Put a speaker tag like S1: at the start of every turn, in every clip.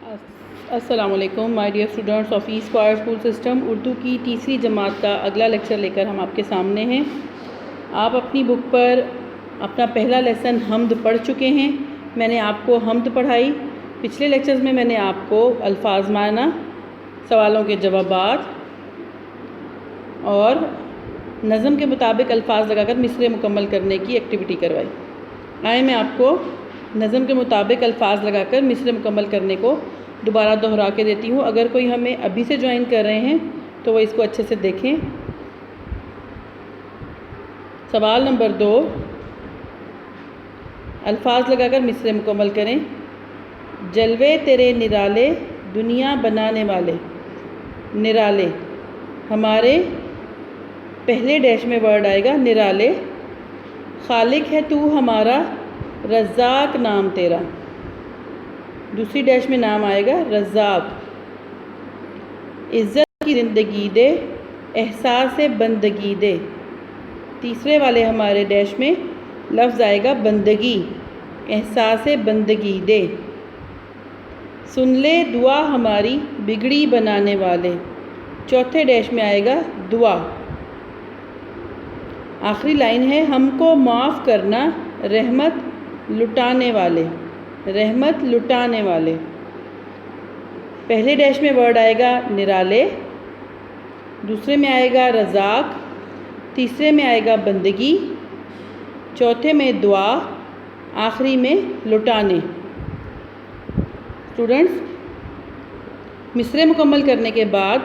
S1: السلام علیکم my dear students of E square school system Urdu کی تیسری جماعت کا اگلا لیکچر لے کر ہم آپ کے سامنے ہیں۔ آپ اپنی بک پر اپنا پہلا لیسن حمد پڑھ چکے ہیں۔ میں نے آپ کو حمد پڑھائی۔ پچھلے لیکچرز میں نے آپ کو الفاظ معنی، سوالوں کے جوابات اور نظم کے مطابق الفاظ لگا کر مصرعے مکمل کرنے کی ایکٹیویٹی کروائی۔ آئے میں آپ کو نظم کے مطابق الفاظ لگا کر مصرعے مکمل کرنے کو دوبارہ دہرا کے دیتی ہوں۔ اگر کوئی ہمیں ابھی سے جوائن کر رہے ہیں تو وہ اس کو اچھے سے دیکھیں۔ سوال نمبر 2، الفاظ لگا کر مصرعے مکمل کریں۔ جلوے تیرے نرالے دنیا بنانے والے۔ نرالے، ہمارے پہلے ڈیش میں ورڈ آئے گا نرالے۔ خالق ہے تو ہمارا، رزاق نام تیرا۔ دوسری ڈیش میں نام آئے گا رزاق۔ عزت کی زندگی دے، احساس بندگی دے۔ تیسرے والے ہمارے ڈیش میں لفظ آئے گا بندگی، احساس بندگی دے۔ سن لے دعا ہماری، بگڑی بنانے والے۔ چوتھے ڈیش میں آئے گا دعا۔ آخری لائن ہے ہم کو معاف کرنا، رحمت لٹانے والے۔ رحمت لٹانے والے۔ پہلے ڈیش میں ورڈ آئے گا نرالے، دوسرے میں آئے گا رزاق، تیسرے میں آئے گا بندگی، چوتھے میں دعا، آخری میں لٹانے۔ اسٹوڈنٹس، مصرعے مکمل کرنے کے بعد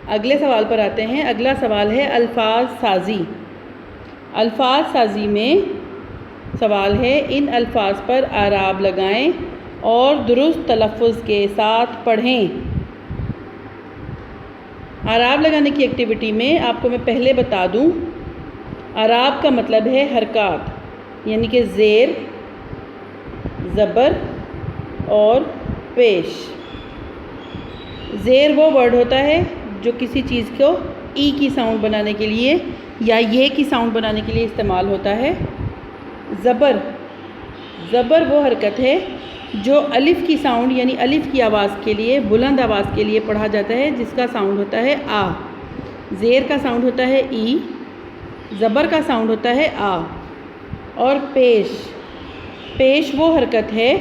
S1: اگلے سوال پر آتے ہیں۔ اگلا سوال ہے الفاظ سازی۔ الفاظ سازی میں سوال ہے ان الفاظ پر اعراب لگائیں اور درست تلفظ کے ساتھ پڑھیں۔ اعراب لگانے کی ایکٹیویٹی میں آپ کو میں پہلے بتا دوں، اعراب کا مطلب ہے حرکات، یعنی کہ زیر، زبر اور پیش۔ زیر وہ ورڈ ہوتا ہے جو کسی چیز کو ای کی ساؤنڈ بنانے کے لیے یا یہ کی ساؤنڈ بنانے کے لیے استعمال ہوتا ہے۔ زبر، زبر وہ حرکت ہے جو الف کی ساؤنڈ یعنی الف کی آواز کے لیے، بلند آواز کے لیے پڑھا جاتا ہے، جس کا ساؤنڈ ہوتا ہے آ۔ زیر کا ساؤنڈ ہوتا ہے ای، زبر کا ساؤنڈ ہوتا ہے آ۔ اور پیش، پیش وہ حرکت ہے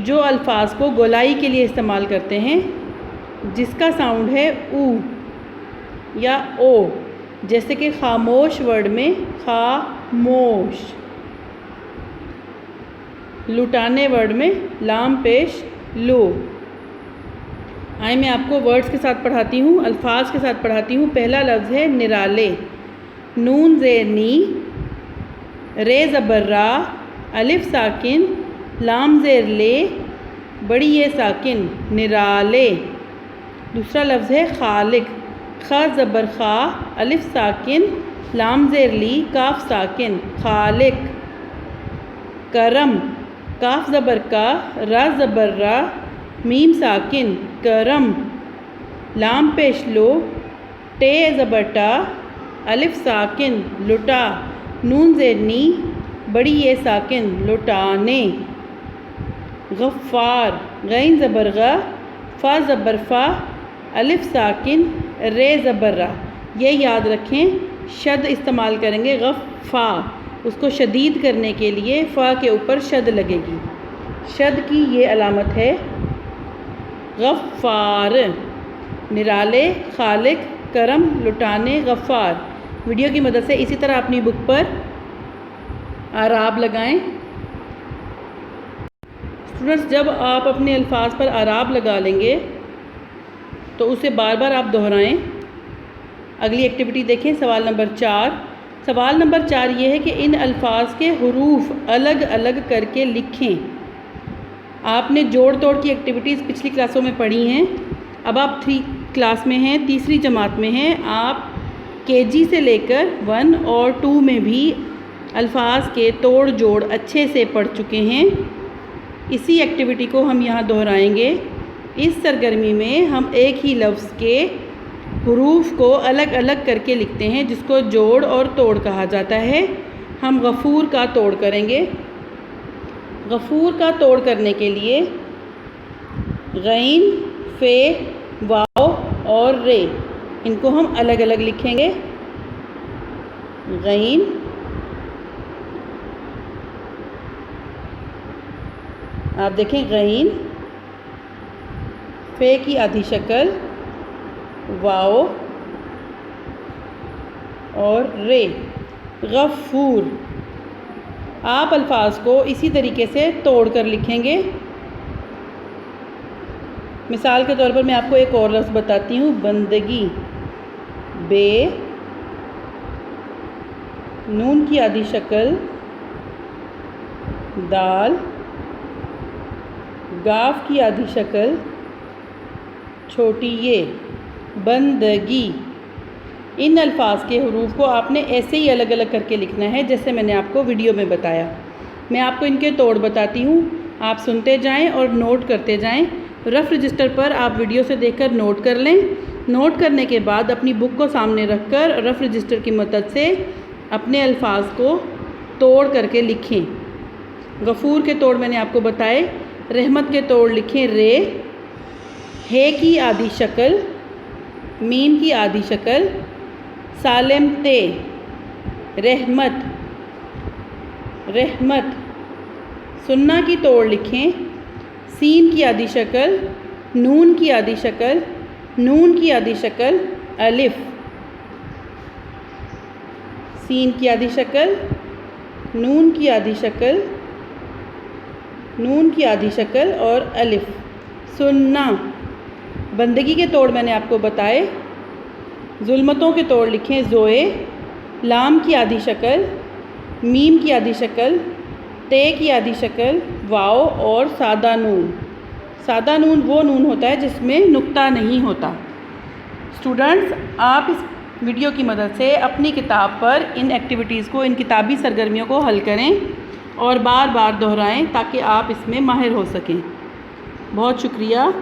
S1: جو الفاظ کو گولائی کے لیے استعمال کرتے ہیں، جس کا ساؤنڈ ہے او یا او، جیسے کہ خاموش ورڈ میں خاموش۔ لٹانے ورڈ میں لام پیش لو۔ آئے میں آپ کو ورڈز کے ساتھ پڑھاتی ہوں، الفاظ کے ساتھ پڑھاتی ہوں۔ پہلا لفظ ہے نرالے۔ نون زیر نی، رے زبر را، الف ساکن، لام زیر لے، بڑی یہ ساکن، نرالے۔ دوسرا لفظ ہے خالق۔ خ زبر خا، الف ساکن، لام زیر لی، کاف ساکن، خالق۔ کرم، کاف زبر کا، را زبر را، میم ساکن، کرم۔ لام پیش لو، ٹے زبر ٹا، الف ساکن، لٹا، نون زیر نی، بڑی یہ ساکن، لٹانے۔ غفار، غین زبر غ، فا زبر فا، الف ساکن، رے زبر را۔ یہ یاد رکھیں، شد استعمال کریں گے غفا، اس کو شدید کرنے کے لیے فا کے اوپر شد لگے گی۔ شد کی یہ علامت ہے۔ غفار، نرالے، خالق، کرم، لٹانے، غفار۔ ویڈیو کی مدد سے اسی طرح اپنی بک پر اعراب لگائیں۔ اسٹوڈنٹس، جب آپ اپنے الفاظ پر اعراب لگا لیں گے تو اسے بار بار آپ دہرائیں۔ اگلی ایکٹیویٹی دیکھیں، سوال نمبر 4۔ سوال نمبر 4 یہ ہے کہ ان الفاظ کے حروف الگ الگ کر کے لکھیں۔ آپ نے جوڑ توڑ کی ایکٹیویٹیز پچھلی کلاسوں میں پڑھی ہیں۔ اب آپ 3 کلاس میں ہیں، تیسری جماعت میں ہیں۔ آپ کے جی سے لے کر 1 اور 2 میں بھی الفاظ کے توڑ جوڑ اچھے سے پڑھ چکے ہیں۔ اسی ایکٹیویٹی کو ہم یہاں دہرائیں گے۔ اس سرگرمی میں ہم ایک ہی لفظ کے حروف کو الگ الگ کر کے لکھتے ہیں، جس کو جوڑ اور توڑ کہا جاتا ہے۔ ہم غفور کا توڑ کریں گے۔ غفور کا توڑ کرنے کے لیے غین، فے، واو اور رے، ان کو ہم الگ الگ لکھیں گے۔ غین، آپ دیکھیں غین، فے کی آدھی شکل واو اور رے، غفور۔ آپ الفاظ کو اسی طریقے سے توڑ کر لکھیں گے۔ مثال کے طور پر میں آپ کو ایک اور لفظ بتاتی ہوں، بندگی، بے، نون کی آدھی شکل دال، گاف کی آدھی شکل چھوٹی یہ، بندگی۔ ان الفاظ کے حروف کو آپ نے ایسے ہی الگ الگ کر کے لکھنا ہے جیسے میں نے آپ کو ویڈیو میں بتایا۔ میں آپ کو ان کے توڑ بتاتی ہوں، آپ سنتے جائیں اور نوٹ کرتے جائیں۔ رف رجسٹر پر آپ ویڈیو سے دیکھ کر نوٹ کر لیں۔ نوٹ کرنے کے بعد اپنی بک کو سامنے رکھ کر رف رجسٹر کی مدد سے اپنے الفاظ کو توڑ کر کے لکھیں۔ غفور کے توڑ میں نے آپ کو بتائے۔ رحمت کے توڑ لکھیں رے، ہے کی آدھی شکل، میم کی آدھی شکل، سالم تے، رحمت، رحمت۔ سننا کی توڑ لکھیں سین کی آدھی شکل، نون کی آدھی شکل، نون کی آدھی شکل، الف، سین کی آدھی شکل، نون کی آدھی شکل، نون کی آدھی شکل اور الف۔ سننا، بندگی کے توڑ میں نے آپ کو بتائے۔ ظلمتوں کے توڑ لکھیں زوئے، لام کی آدھی شکل، میم کی آدھی شکل، تے کی آدھی شکل، واو اور سادہ نون۔ سادہ نون وہ نون ہوتا ہے جس میں نقطہ نہیں ہوتا۔ اسٹوڈنٹس، آپ اس ویڈیو کی مدد سے اپنی کتاب پر ان ایکٹیویٹیز کو، ان کتابی سرگرمیوں کو حل کریں اور بار بار دہرائیں تاکہ آپ اس میں ماہر ہو سکیں۔ بہت شکریہ۔